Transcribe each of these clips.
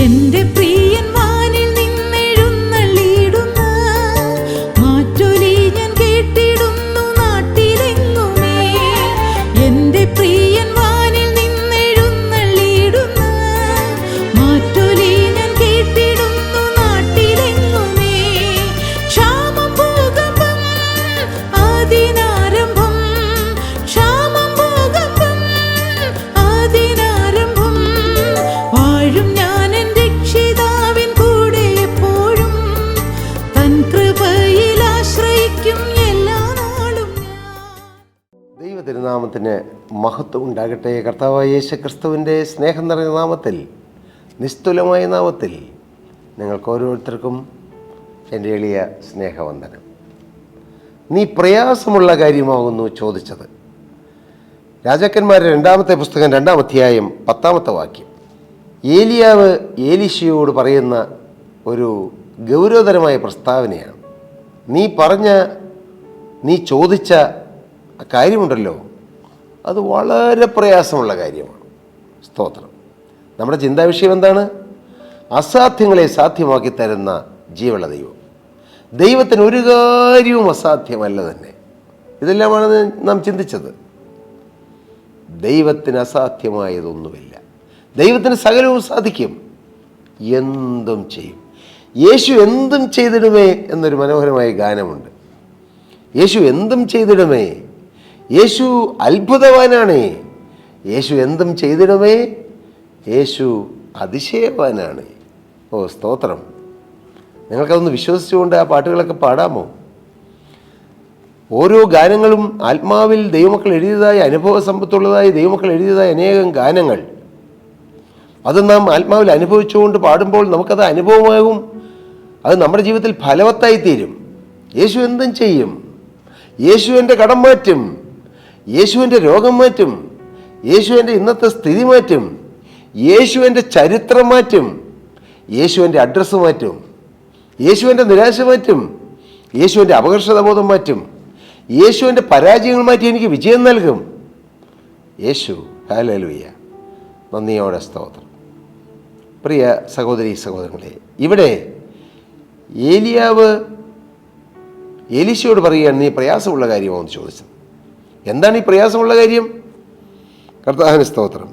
എന്റെ പ്രിയൻ വാനിൽ നിന്നെഴുന്നള്ളിയിടുന്ന മാറ്റൊലി ഞാൻ കേട്ടിടുന്നു നാട്ടിലെങ്ങുമേ. എന്റെ പ്രിയൻ വാനിൽ നിന്നെഴുന്നള്ളിയിടുന്ന മാറ്റൊലി ഞാൻ കേട്ടിടുന്നു നാട്ടിലെങ്ങുമേ. ക്ഷാമം ഭൂകമ്പം അതിനാരംഭം, ക്ഷാമം ഭൂകമ്പം അതിനാരംഭം. വാഴും ഞാൻ തിരുനാമത്തിന് മഹത്വം ഉണ്ടാകട്ടെ. കർത്താവായ യേശു ക്രിസ്തുവിൻ്റെ സ്നേഹം നിറഞ്ഞ നാമത്തിൽ, നിസ്തുലമായ നാമത്തിൽ നിങ്ങൾക്ക് ഓരോരുത്തർക്കും എൻ്റെ എളിയ സ്നേഹവന്ദനം. നീ പ്രയാസമുള്ള കാര്യമാകുന്നു ചോദിച്ചത്. രാജാക്കന്മാരുടെ 2-ാമത്തെ പുസ്തകം 2-ാം അധ്യായം 10-ാമത്തെ വാക്യം. ഏലിയാവ് ഏലീശയോട് പറയുന്ന ഒരു ഗൗരവതരമായ പ്രസ്താവനയാണ്. നീ ചോദിച്ച കാര്യമുണ്ടല്ലോ, അത് വളരെ പ്രയാസമുള്ള കാര്യമാണ്. സ്തോത്രം. നമ്മുടെ ചിന്താവിഷയം എന്താണ്? അസാധ്യങ്ങളെ സാധ്യമാക്കി തരുന്ന ജീവനുള്ള ദൈവം. ദൈവത്തിന് ഒരു കാര്യവും അസാധ്യമല്ല തന്നെ. ഇതെല്ലാമാണ് നാം ചിന്തിച്ചത്. ദൈവത്തിന് അസാധ്യമായതൊന്നുമില്ല. ദൈവത്തിന് സകലവും സാധിക്കും, എന്തും ചെയ്യും. യേശു എന്തും ചെയ്തിടുമേ എന്നൊരു മനോഹരമായ ഗാനമുണ്ട്. യേശു എന്തും ചെയ്തിടുമേ, യേശു അത്ഭുതവാനാണ്, യേശു എന്തും ചെയ്തിടുമേ, യേശു അതിശയവാനാണ്. ഓ സ്തോത്രം. നിങ്ങൾക്കതൊന്ന് വിശ്വസിച്ചുകൊണ്ട് ആ പാട്ടുകളൊക്കെ പാടാമോ? ഓരോ ഗാനങ്ങളും ആത്മാവിൽ ദൈവമക്കൾ എഴുതിയതായ, അനുഭവ സമ്പത്തുള്ളതായി ദൈവമക്കൾ എഴുതിയതായ അനേകം ഗാനങ്ങൾ. അത് നാം ആത്മാവിൽ അനുഭവിച്ചുകൊണ്ട് പാടുമ്പോൾ നമുക്കത് അനുഭവമാകും. അത് നമ്മുടെ ജീവിതത്തിൽ ഫലവത്തായി തീരും. യേശു എന്തും ചെയ്യും. യേശു എൻ്റെ കടം മാറ്റും, യേശു എൻ്റെ രോഗം മാറ്റും, യേശു എൻ്റെ ഇന്നത്തെ സ്ഥിതി മാറ്റും, യേശു എൻ്റെ ചരിത്രം മാറ്റും, യേശു എൻ്റെ അഡ്രസ്സ് മാറ്റും, യേശു എൻ്റെ നിരാശ മാറ്റും, യേശു എൻ്റെ അപകർഷതാബോധം മാറ്റും, യേശു എൻ്റെ പരാജയങ്ങൾ മാറ്റി എനിക്ക് വിജയം നൽകും. യേശു. ഹല്ലേലൂയ. നന്ദിയോടെ സ്തോത്രം. പ്രിയ സഹോദരീ സഹോദരങ്ങളെ, ഇവിടെ ഏലിയാവ് എലീശയോട് പറയുകയാണ്, നീ പ്രയാസമുള്ള കാര്യമാണെന്ന് ചോദിച്ചത്. എന്താണ് ഈ പ്രയാസമുള്ള കാര്യം? കർത്താവിന് സ്തോത്രം.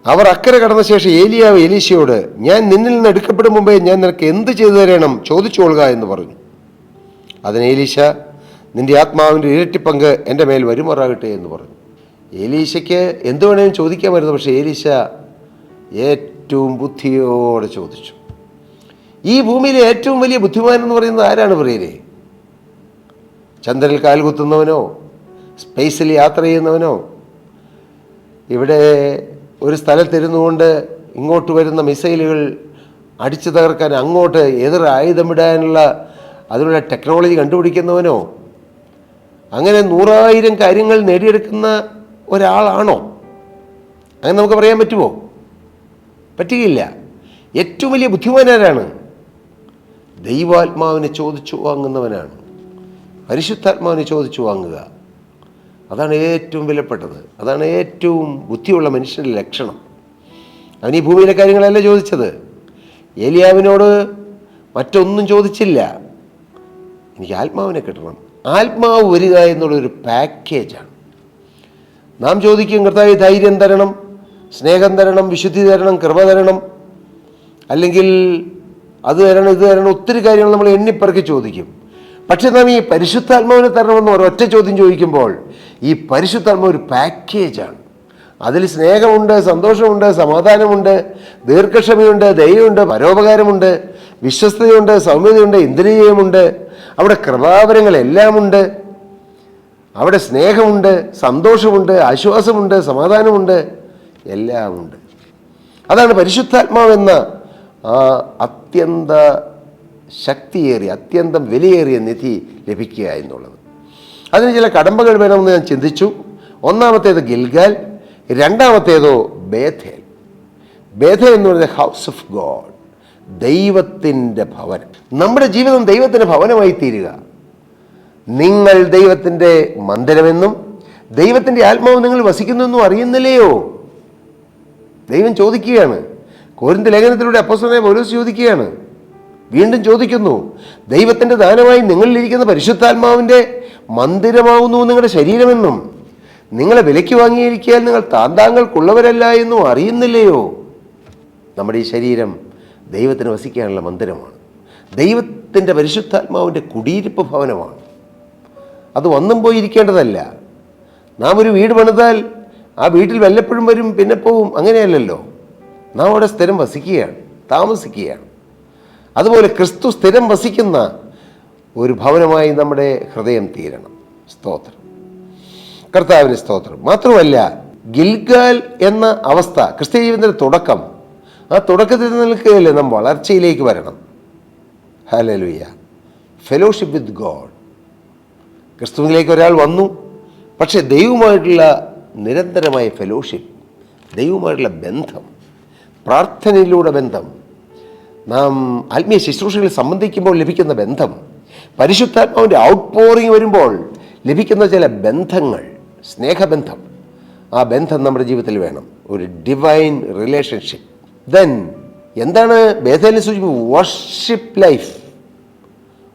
അവർ അക്കരെ കടന്ന ശേഷം ഏലിയാവ് എലീശയോട്, ഞാൻ നിന്നിൽ നിന്ന് എടുക്കപ്പെടും മുമ്പേ ഞാൻ നിനക്ക് എന്ത് ചെയ്തു തരണം ചോദിച്ചുകൊള്ളുക എന്ന് പറഞ്ഞു. അതിന് എലീശ, നിന്റെ ആത്മാവിൻ്റെ ഇരട്ടി പങ്ക് എൻ്റെ മേൽ വരുമാറാകട്ടെ എന്ന് പറഞ്ഞു. എലീശയ്ക്ക് എന്ത് വേണേലും ചോദിക്കാമായിരുന്നു. പക്ഷേ എലീശ ഏറ്റവും ബുദ്ധിയോടെ ചോദിച്ചു. ഈ ഭൂമിയിലെ ഏറ്റവും വലിയ ബുദ്ധിമാൻ എന്ന് പറയുന്നത് ആരാണ് പ്രിയരെ? ചന്ദ്രനിൽ കാൽ കുത്തുന്നവനോ, സ്പേസിൽ യാത്ര ചെയ്യുന്നവനോ, ഇവിടെ ഒരു സ്ഥലത്തിരുന്നു കൊണ്ട് ഇങ്ങോട്ട് വരുന്ന മിസൈലുകൾ അടിച്ചു തകർക്കാൻ അങ്ങോട്ട് എതിർ ആയുധമിടാനുള്ള അതിനുള്ള ടെക്നോളജി കണ്ടുപിടിക്കുന്നവനോ, അങ്ങനെ 100,000 കാര്യങ്ങൾ നേടിയെടുക്കുന്ന ഒരാളാണോ? അങ്ങനെ നമുക്ക് പറയാൻ പറ്റുമോ? പറ്റുകയില്ല. ഏറ്റവും വലിയ ബുദ്ധിമാനാരാണ്? ദൈവാത്മാവിനെ ചോദിച്ചു വാങ്ങുന്നവനാണ്. പരിശുദ്ധാത്മാവിനെ ചോദിച്ചു വാങ്ങുക, അതാണ് ഏറ്റവും വിലപ്പെട്ടത്. അതാണ് ഏറ്റവും ബുദ്ധിയുള്ള മനുഷ്യൻ്റെ ലക്ഷണം. അവൻ ഈ ഭൂമിയിലെ കാര്യങ്ങളല്ല ചോദിച്ചത്. ഏലിയാവിനോട് മറ്റൊന്നും ചോദിച്ചില്ല. എനിക്ക് ആത്മാവിനെ കിട്ടണം. ആത്മാവ് വരിക എന്നുള്ളൊരു പാക്കേജാണ്. നാം ചോദിക്കും, കർത്താവേ ധൈര്യം തരണം, സ്നേഹം തരണം, വിശുദ്ധി തരണം, കൃപ തരണം, അല്ലെങ്കിൽ അത് തരണം, ഇത് തരണം. ഒത്തിരി കാര്യങ്ങൾ നമ്മൾ എണ്ണിപ്പറക്കി ചോദിക്കും. പക്ഷെ നാം ഈ പരിശുദ്ധാത്മാവിനെ തരണമെന്ന് ഒരൊറ്റ ചോദ്യം ചോദിക്കുമ്പോൾ, ഈ പരിശുദ്ധാത്മാവ് ഒരു പാക്കേജാണ്. അതിൽ സ്നേഹമുണ്ട്, സന്തോഷമുണ്ട്, സമാധാനമുണ്ട്, ദീർഘക്ഷമയുണ്ട്, ദയയുണ്ട്, പരോപകാരമുണ്ട്, വിശ്വസ്തതയുണ്ട്, സൗമ്യതയുണ്ട്, ഇന്ദ്രിയമുണ്ട്, അവിടെ കൃപാവരങ്ങളെല്ലാമുണ്ട്, അവിടെ സ്നേഹമുണ്ട്, സന്തോഷമുണ്ട്, ആശ്വാസമുണ്ട്, സമാധാനമുണ്ട്, എല്ലാമുണ്ട്. അതാണ് പരിശുദ്ധാത്മാവെന്ന ആ അത്യന്ത ശക്തിയേറിയ, അത്യന്തം വിലയേറിയ നിധി ലഭിക്കുക എന്നുള്ളത്. അതിന് ചില കടമ്പകൾ വേണമെന്ന് ഞാൻ ചിന്തിച്ചു. ഒന്നാമത്തേത് ഗിൽഗാൽ, രണ്ടാമത്തേതോ ബേഥേൽ. ബേഥേൽ എന്ന് പറയുന്നത് ഹൗസ് ഓഫ് ഗോഡ്, ദൈവത്തിൻ്റെ ഭവനം. നമ്മുടെ ജീവിതം ദൈവത്തിൻ്റെ ഭവനമായി തീരുക. നിങ്ങൾ ദൈവത്തിൻ്റെ മന്ദിരമെന്നും ദൈവത്തിൻ്റെ ആത്മാവ് നിങ്ങൾ വസിക്കുന്നെന്നും അറിയുന്നില്ലയോ? ദൈവം ചോദിക്കുകയാണ്, കൊരിന്ത് ലേഖനത്തിലൂടെ അപ്പോസ്തലനായ പൗലോസ് ചോദിക്കുകയാണ്, വീണ്ടും ചോദിക്കുന്നു, ദൈവത്തിൻ്റെ ദാനമായി നിങ്ങളിലിരിക്കുന്ന പരിശുദ്ധാത്മാവിൻ്റെ മന്ദിരമാവുന്നു നിങ്ങളുടെ ശരീരമെന്നും നിങ്ങളെ വിലയ്ക്ക് വാങ്ങിയിരിക്കാൻ നിങ്ങൾ താന്താങ്ങൾക്കുള്ളവരല്ല എന്നും അറിയുന്നില്ലയോ? നമ്മുടെ ഈ ശരീരം ദൈവത്തിന് വസിക്കാനുള്ള മന്ദിരമാണ്. ദൈവത്തിൻ്റെ പരിശുദ്ധാത്മാവിൻ്റെ കുടിയിരിപ്പ് ഭവനമാണ്. അത് വന്നും പോയി ഇരിക്കേണ്ടതല്ല. നാം ഒരു വീട് പണിതാൽ ആ വീട്ടിൽ വല്ലപ്പോഴും വരും, പിന്നെ പോവും, അങ്ങനെയല്ലല്ലോ. നാം അവിടെ സ്ഥിരം വസിക്കുകയാണ്, താമസിക്കുകയാണ്. അതുപോലെ ക്രിസ്തു സ്ഥിരം വസിക്കുന്ന ഒരു ഭവനമായി നമ്മുടെ ഹൃദയം തീരണം. സ്തോത്രം, കർത്താവിന് സ്തോത്രം. മാത്രമല്ല, ഗിൽഗാൽ എന്ന അവസ്ഥ, ക്രിസ്തീയ ജീവിതത്തിൻ്റെ തുടക്കം, ആ തുടക്കത്തിൽ നിൽക്കുകയല്ലേ നാം വളർച്ചയിലേക്ക് വരണം. ഹല്ലേലൂയ. Fellowship with God. ക്രിസ്തുവിലേക്ക് ഒരാൾ വന്നു, പക്ഷേ ദൈവവുമായിട്ടുള്ള നിരന്തരമായ ഫെലോഷിപ്പ്, ദൈവവുമായിട്ടുള്ള ബന്ധം, പ്രാർത്ഥനയിലൂടെ ബന്ധം, നാം ആത്മീയ ശുശ്രൂഷകളിൽ സംബന്ധിക്കുമ്പോൾ ലഭിക്കുന്ന ബന്ധം, പരിശുദ്ധാത്മാവിൻ്റെ ഔട്ട് പോറിങ് വരുമ്പോൾ ലഭിക്കുന്ന ചില ബന്ധങ്ങൾ, സ്നേഹബന്ധം, ആ ബന്ധം നമ്മുടെ ജീവിതത്തിൽ വേണം. ഒരു ഡിവൈൻ റിലേഷൻഷിപ്പ്. ദെൻ എന്താണ് ബേഥേലിനെ സൂചിപ്പിക്കുന്നത്? വർഷിപ്പ് ലൈഫ്,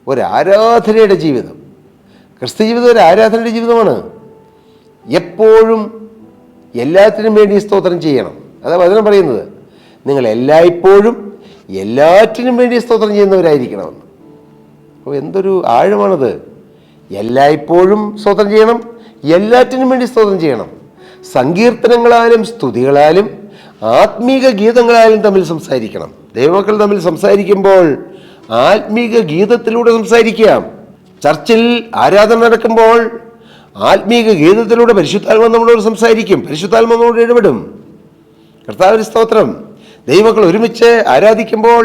ഒരു ആരാധനയുടെ ജീവിതം. ക്രിസ്തു ജീവിതം ഒരു ആരാധനയുടെ ജീവിതമാണ്. എപ്പോഴും എല്ലാത്തിനും വേണ്ടി സ്തോത്രം ചെയ്യണം. അതാ വചനം പറയുന്നത്, നിങ്ങൾ എല്ലായ്പ്പോഴും എല്ലാറ്റിനും വേണ്ടി സ്തോത്രം ചെയ്യുന്നവരായിരിക്കണമെന്ന്. അപ്പോൾ എന്തൊരു ആഴമാണത്! എല്ലായ്പ്പോഴും സ്തോത്രം ചെയ്യണം, എല്ലാറ്റിനും വേണ്ടി സ്തോത്രം ചെയ്യണം. സങ്കീർത്തനങ്ങളാലും സ്തുതികളാലും ആത്മീക ഗീതങ്ങളാലും തമ്മിൽ സംസാരിക്കണം. ദൈവമക്കൾ തമ്മിൽ സംസാരിക്കുമ്പോൾ ആത്മീക ഗീതത്തിലൂടെ സംസാരിക്കാം. ചർച്ചിൽ ആരാധന നടക്കുമ്പോൾ ആത്മീക ഗീതത്തിലൂടെ പരിശുദ്ധാത്മ നമ്മളോട് സംസാരിക്കും, പരിശുദ്ധാത്മ നമ്മളോട് ഇടപെടും. കർത്താവിന്റെ സ്തോത്രം. ദൈവമക്കൾ ഒരുമിച്ച് ആരാധിക്കുമ്പോൾ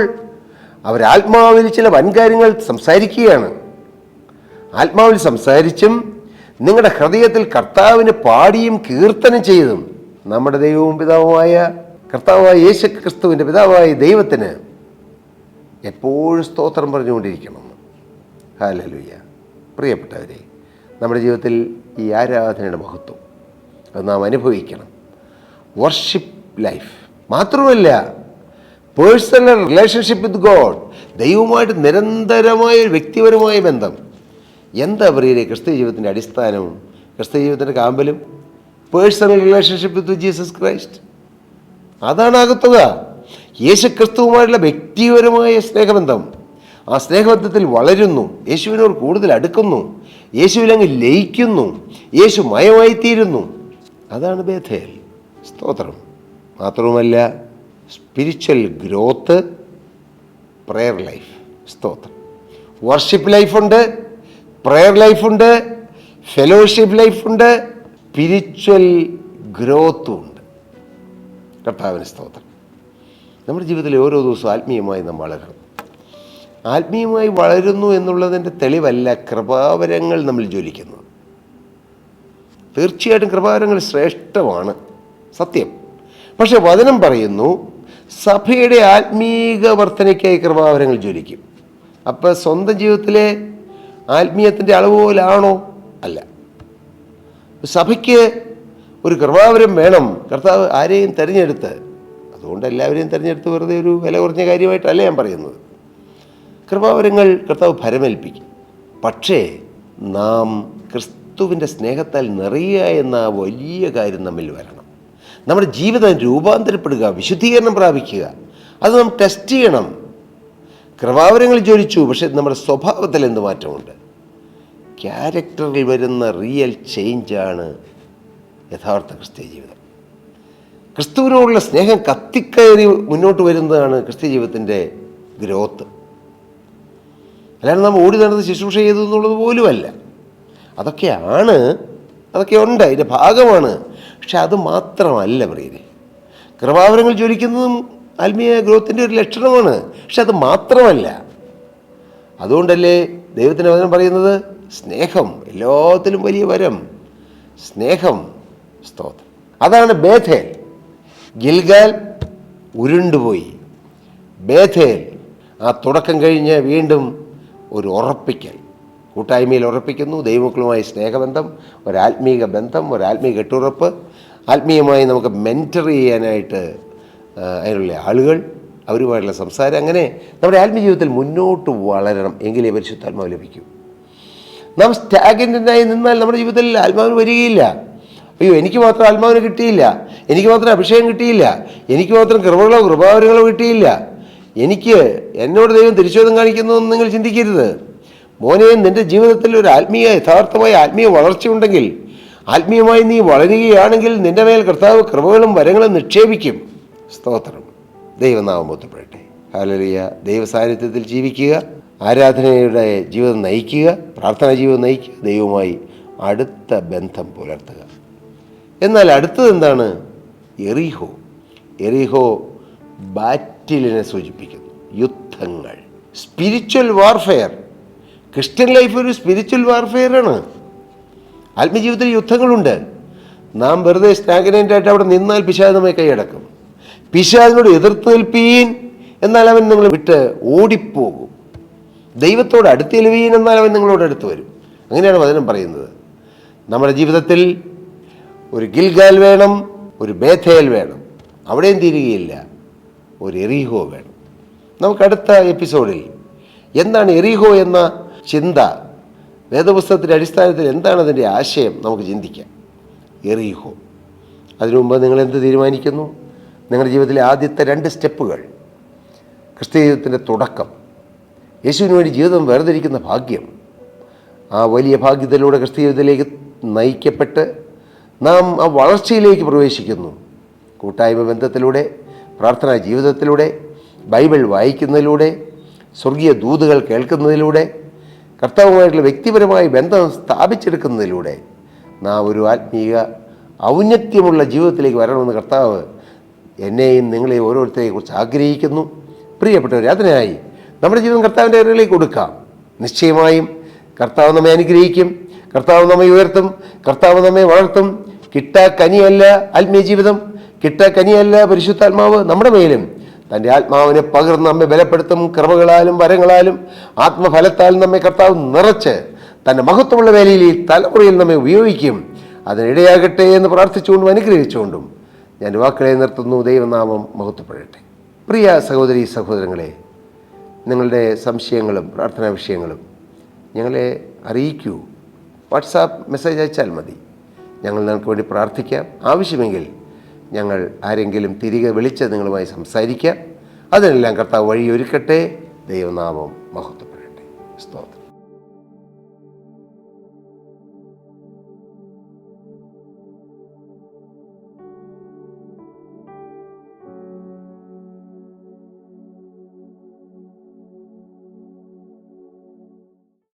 അവർ ആത്മാവിൽ ചില വൻകാര്യങ്ങൾ സംസാരിക്കുകയാണ്. ആത്മാവിൽ സംസാരിച്ചും നിങ്ങളുടെ ഹൃദയത്തിൽ കർത്താവിന് പാടിയും കീർത്തനം ചെയ്തും നമ്മുടെ ദൈവവും പിതാവുമായ കർത്താവായ യേശു ക്രിസ്തുവിൻ്റെ പിതാവായ ദൈവത്തിന് എപ്പോഴും സ്തോത്രം പറഞ്ഞുകൊണ്ടിരിക്കണം. ഹല്ലേലൂയ. പ്രിയപ്പെട്ടവരെ, നമ്മുടെ ജീവിതത്തിൽ ഈ ആരാധനയുടെ മഹത്വം അത് നാം അനുഭവിക്കണം. വർഷിപ്പ് ലൈഫ് മാത്രമല്ല, പേഴ്സണൽ റിലേഷൻഷിപ്പ് വിത്ത് ഗോഡ്, ദൈവവുമായിട്ട് നിരന്തരമായ ഒരു വ്യക്തിപരമായ ബന്ധം. എന്താ പറയുക ക്രിസ്തീയ ജീവിതത്തിൻ്റെ അടിസ്ഥാനവും ക്രിസ്തീയ ജീവിതത്തിൻ്റെ കാമ്പലും? Personal relationship with Jesus Christ. അതാണ് ആകത്തുക. യേശു ക്രിസ്തുവുമായിട്ടുള്ള വ്യക്തിപരമായ സ്നേഹബന്ധം. ആ സ്നേഹബന്ധത്തിൽ വളരുന്നു, യേശുവിനോട് കൂടുതൽ അടുക്കുന്നു, യേശുവിലങ്ങ് ലയിക്കുന്നു, യേശു മയമായിത്തീരുന്നു. അതാണ് ബേഥേൽ. സ്തോത്രം. മാത്രവുമല്ല, സ്പിരിച്വൽ ഗ്രോത്ത്, പ്രെയർ ലൈഫ്. സ്തോത്രം. വർഷിപ്പ് ലൈഫുണ്ട്, പ്രെയർ ലൈഫുണ്ട്, ഫെലോഷിപ്പ് ലൈഫുണ്ട്, സ്പിരിച്വൽ ഗ്രോത്തും ഉണ്ട്. കർത്താവിന് സ്തോത്രം. നമ്മുടെ ജീവിതത്തിൽ ഓരോ ദിവസവും ആത്മീയമായി നാം വളരണം. ആത്മീയമായി വളരുന്നു എന്നുള്ളതിൻ്റെ തെളിവല്ല കൃപാവരങ്ങൾ നമ്മൾ ജ്വലിക്കുന്നത്. തീർച്ചയായിട്ടും കൃപാവരങ്ങൾ ശ്രേഷ്ഠമാണ്, സത്യം. പക്ഷെ വചനം പറയുന്നു, സഭയുടെ ആത്മീക വർധനയ്ക്കായി കൃപാവരങ്ങൾ ജ്വലിക്കും. അപ്പോൾ സ്വന്തം ജീവിതത്തിലെ ആത്മീയത്തിൻ്റെ അളവ് പോലാണോ? അല്ല. സഭയ്ക്ക് ഒരു കൃപാവരം വേണം. കർത്താവ് ആരെയും തിരഞ്ഞെടുത്ത്, അതുകൊണ്ട് എല്ലാവരെയും തിരഞ്ഞെടുത്ത് വെറുതെ ഒരു വില കുറഞ്ഞ കാര്യമായിട്ടല്ല ഞാൻ പറയുന്നത്. കൃപാവരങ്ങൾ കർത്താവ് ഭരമേൽപ്പിക്കും. പക്ഷേ നാം ക്രിസ്തുവിൻ്റെ സ്നേഹത്താൽ നിറയുക എന്ന വലിയ കാര്യം നമ്മിൽ വരണം. നമ്മുടെ ജീവിതം രൂപാന്തരപ്പെടുക, വിശുദ്ധീകരണം പ്രാപിക്കുക, അത് നാം ടെസ്റ്റ് ചെയ്യണം. കൃപാവരങ്ങൾ ജ്വലിച്ചു, പക്ഷേ നമ്മുടെ സ്വഭാവത്തിൽ എന്ത് മാറ്റമുണ്ട്? ക്യാരക്ടറിൽ വരുന്ന റിയൽ ചേഞ്ചാണ് യഥാർത്ഥ ക്രിസ്തീയ ജീവിതം. ക്രിസ്തുവിനോടുള്ള സ്നേഹം കത്തിക്കയറി മുന്നോട്ട് വരുന്നതാണ് ക്രിസ്തീയ ജീവിതത്തിൻ്റെ ഗ്രോത്ത്. അല്ലാതെ നാം ഓടി നടന്ന് ശുശ്രൂഷ ചെയ്തു എന്നുള്ളത് പോലുമല്ല. അതൊക്കെയാണ്, അതൊക്കെ ഉണ്ട്, അതിൻ്റെ ഭാഗമാണ്. പക്ഷെ അത് മാത്രമല്ല പ്രിയരെ. കൃപാവരങ്ങൾ ജ്വലിക്കുന്നതും ആത്മീയ ഗ്രോത്തിൻ്റെ ഒരു ലക്ഷണമാണ്. പക്ഷെ അത് മാത്രമല്ല. അതുകൊണ്ടല്ലേ ദൈവത്തിൻ്റെ വചനം പറയുന്നത്, സ്നേഹം എല്ലാത്തിലും വലിയ വരം, സ്നേഹം. സ്തോത്രം. അതാണ് ബേഥേൽ. ഗിൽഗാൽ ഉരുണ്ടുപോയി. ബേഥേൽ ആ തുടക്കം കഴിഞ്ഞ് വീണ്ടും ഒരു ഉറപ്പിക്കൽ, കൂട്ടായ്മയിൽ ഉറപ്പിക്കുന്നു. ദൈവമക്കളുമായി സ്നേഹബന്ധം, ഒരാത്മീക ബന്ധം, ഒരാത്മീക കെട്ടുറപ്പ്, ആത്മീയമായി നമുക്ക് മെൻറ്റർ ചെയ്യാനായിട്ട് അതിനുള്ള ആളുകൾ. അവരുമായിട്ടുള്ള സംസാരം, അങ്ങനെ നമ്മുടെ ആത്മീയജീവിതത്തിൽ മുന്നോട്ട് വളരണം. എങ്കിലേ പരിശുദ്ധാത്മാവ് ലഭിക്കൂ. നാം സ്റ്റാഗ്നൻ്റായി നിന്നാൽ നമ്മുടെ ജീവിതത്തിൽ ആത്മാവിന് വരികയില്ല. അയ്യോ, എനിക്ക് മാത്രം ആത്മാവിന് കിട്ടിയില്ല, എനിക്ക് മാത്രം അഭിഷേകം കിട്ടിയില്ല, എനിക്ക് മാത്രം കൃപകളോ കൃപാവരങ്ങളോ കിട്ടിയില്ല, എന്നോട് ദൈവം തിരിച്ചോദം കാണിക്കുന്നു എന്ന് നിങ്ങൾ ചിന്തിക്കരുത്. മോനെ, നിൻ്റെ ജീവിതത്തിൽ ഒരു യഥാർത്ഥമായ ആത്മീയ വളർച്ചയുണ്ടെങ്കിൽ, ആത്മീയമായി നീ വളരുകയാണെങ്കിൽ നിൻ്റെ മേൽ കർത്താവ് കൃപകളും വരങ്ങളും നിക്ഷേപിക്കും. സ്തോത്രം. ദൈവനാമം മഹത്വപ്പെടട്ടെ. ഹല്ലേലൂയ. ദൈവ സാന്നിധ്യത്തിൽ ജീവിക്കുക, ആരാധനയുടെ ജീവിതം നയിക്കുക, പ്രാർത്ഥനാ ജീവിതം നയിക്കുക, ദൈവവുമായി അടുത്ത ബന്ധം പുലർത്തുക. എന്നാൽ അടുത്തത് എന്താണ്? എറിഹോ ബാറ്റിലിനെ സൂചിപ്പിക്കുന്നു. യുദ്ധങ്ങൾ, സ്പിരിച്വൽ വാർഫെയർ. ക്രിസ്ത്യൻ ലൈഫ് ഒരു സ്പിരിച്വൽ വാർഫെയറാണ്. ആത്മജീവിതത്തിൽ യുദ്ധങ്ങളുണ്ട്. നാം വെറുതെ സ്റ്റാഗ്നൻ്റായിട്ട് അവിടെ നിന്നാൽ പിശാച് നമ്മെ കൈയടക്കും. പിശാചിനോട് എതിർത്ത് നിൽപ്പീൻ, എന്നാൽ അവൻ നിങ്ങളെ വിട്ട് ഓടിപ്പോകും. ദൈവത്തോട് അടുത്തെലുവീൻ, എന്നാൽ അവൻ നിങ്ങളോട് അടുത്ത് വരും. അങ്ങനെയാണ് വചനം പറയുന്നത്. നമ്മുടെ ജീവിതത്തിൽ ഒരു ഗിൽഗാൽ വേണം, ഒരു ബേഥേൽ വേണം. അവിടെയും തീരുകയില്ല, ഒരു എറിഹോ വേണം. നമുക്കടുത്ത എപ്പിസോഡിൽ എന്താണ് എറിഹോ എന്ന ചിന്ത, വേദപുസ്തകത്തിൻ്റെ അടിസ്ഥാനത്തിൽ എന്താണ് അതിൻ്റെ ആശയം, നമുക്ക് ചിന്തിക്കാം. എറിഹോ. അതിനു മുമ്പ് നിങ്ങളെന്ത് തീരുമാനിക്കുന്നു? നിങ്ങളുടെ ജീവിതത്തിലെ ആദ്യത്തെ 2 സ്റ്റെപ്പുകൾ, ക്രിസ്തീയ ജീവിതത്തിൻ്റെ തുടക്കം, യേശുവിന് വേണ്ടി ജീവിതം വേർതിരിക്കുന്ന ഭാഗ്യം, ആ വലിയ ഭാഗ്യത്തിലൂടെ ക്രിസ്തീയ ജീവിതത്തിലേക്ക് നയിക്കപ്പെട്ട് നാം ആ വളർച്ചയിലേക്ക് പ്രവേശിക്കുന്നു. കൂട്ടായ്മ ബന്ധത്തിലൂടെ, പ്രാർത്ഥനാ ജീവിതത്തിലൂടെ, ബൈബിൾ വായിക്കുന്നതിലൂടെ, സ്വർഗീയ ദൂതുകൾ കേൾക്കുന്നതിലൂടെ, കർത്താവുമായിട്ടുള്ള വ്യക്തിപരമായ ബന്ധം സ്ഥാപിച്ചെടുക്കുന്നതിലൂടെ നാം ഒരു ആത്മീയ ഔന്നത്യമുള്ള ജീവിതത്തിലേക്ക് വരണമെന്ന് കർത്താവ് എന്നെയും നിങ്ങളെയും ഓരോരുത്തരെയും കുറിച്ച് ആഗ്രഹിക്കുന്നു. പ്രിയപ്പെട്ടവരെ, അതിനായി നമ്മുടെ ജീവിതം കർത്താവിൻ്റെ കരങ്ങളിലേക്ക് കൊടുക്കാം. നിശ്ചയമായും കർത്താവ് നമ്മെ അനുഗ്രഹിക്കും, കർത്താവ് നമ്മെ ഉയർത്തും, കർത്താവ് നമ്മെ വളർത്തും. കിട്ടാക്കനിയല്ല ആത്മീയ ജീവിതം, കിട്ടാക്കനിയല്ല പരിശുദ്ധാത്മാവ് നമ്മുടെ മേലും തൻ്റെ ആത്മാവിനെ പകർന്ന് നമ്മെ ബലപ്പെടുത്തും. കൃപകളാലും വരങ്ങളാലും ആത്മഫലത്താലും നമ്മെ കർത്താവ് നിറച്ച് തൻ്റെ മഹത്വമുള്ള വേലയിൽ ഈ തലമുറയിൽ നമ്മെ ഉപയോഗിക്കും. അതിനിടയാകട്ടെ എന്ന് പ്രാർത്ഥിച്ചുകൊണ്ടും അനുഗ്രഹിച്ചുകൊണ്ടും ഞാൻ വാക്കുകളെ നിർത്തുന്നു. ദൈവനാമം മഹത്വപ്പെടട്ടെ. പ്രിയ സഹോദരീ സഹോദരങ്ങളെ, നിങ്ങളുടെ സംശയങ്ങളും പ്രാർത്ഥനാ വിഷയങ്ങളും ഞങ്ങളെ അറിയിക്കൂ. വാട്സാപ്പ് മെസ്സേജ് അയച്ചാൽ മതി. ഞങ്ങൾ നിങ്ങൾക്ക് വേണ്ടി പ്രാർത്ഥിക്കാം. ആവശ്യമെങ്കിൽ ഞങ്ങൾ ആരെങ്കിലും തിരികെ വിളിച്ച് നിങ്ങളുമായി സംസാരിക്കാം. അതിനെല്ലാം കർത്താവ് വഴിയൊരുക്കട്ടെ. ദൈവനാമം മഹത്വപ്പെടട്ടെ. സ്തോത്രം.